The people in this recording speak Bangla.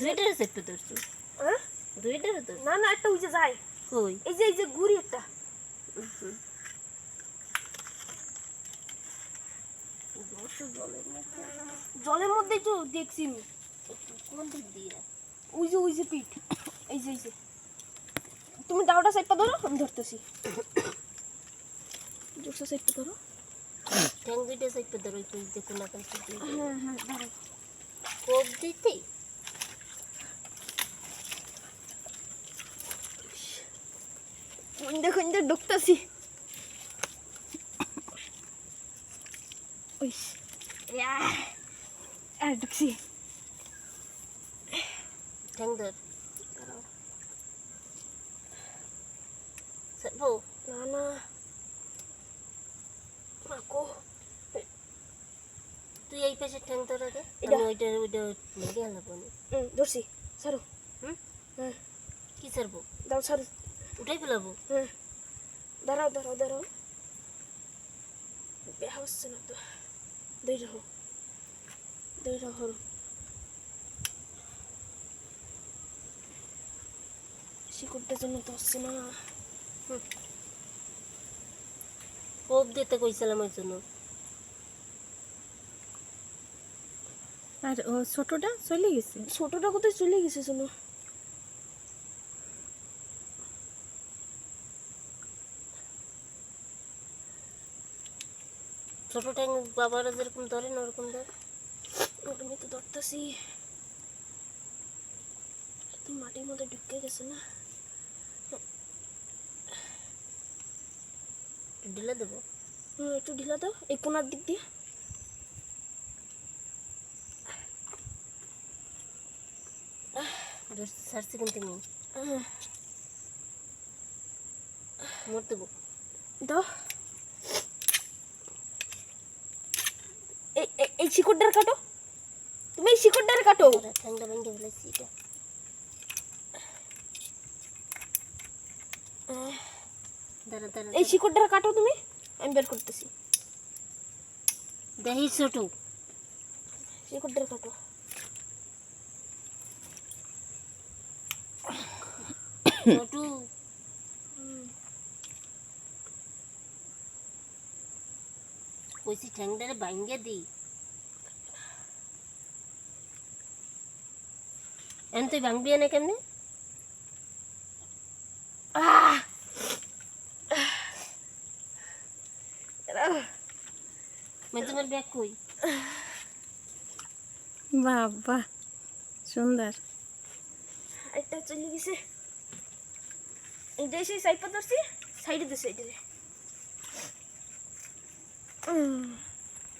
দুইটার চেপে ধরছো? হ্যাঁ দুইটার তো না না একটা উঠে যায় কই এই যে ঘুরি একটা জলের মধ্যেই তো দেখছি আমি কোন দিক দিয়ে? ওই যে পিঠ এই যে তুমি ডাউটা সাইডটা ধরো আমি ধরতেছি দুটো সাইডটা ধরো ঠ্যাং দুইটা চেপে ধরো তুই দেখো না কেন হ্যাঁ ধরো কোপ দিতে দেখো ঢুকতেছি ওই আর ঢুকছি ঠ্যাং ধর সারবো না না মাকো তুই এই পাশে ঠ্যাং ধর আগে এটা? আমি ওইটা মেরে আনবো না ধরছি সারো হুম হ্যাঁ কি সারবো দাও সারো উঠাই ফেলাবো হ্যাঁ দাঁড়াও বেহা হচ্ছে না তো দই রাখো শিকড়টার জন্য তো হচ্ছে না কোপ দিতে কইছিলাম ওই জন্য আর ও ছোটটা চলে গেছে ছোটটা কোথায় চলে গেছে শোনো ছোট ঠ্যাং বাবারা যেরকম ধরে না ওরকম ধর আমি তো ধরতেছি তো মাটির মধ্যে ঢুকে গেছে না ঢিলে দেবো একটু ঢিলা দাও এই কোনার দিক দিয়ে ছাড়ছি কিন্তু আমি মোট দেবো দাও এই শিকড়টার কাটো তুমি এই শিকড়টার কাটো ঠ্যাংটা ভেঙে ফেলেছি এটা দাঁড়া এই শিকড়টার কাটো তুমি আমি বের করতেছি দেখি ছোট শিকড়টার কাটো ছোট কইছি ঠ্যাংটারে ভাঙ্গে দিই এখন তুই ভাঙবি না কেমনে তোমার ব্যাগ কই বাবা সুন্দর একটা চলে গেছে এটা সেই সাইড পা ধরছি সাইডে দে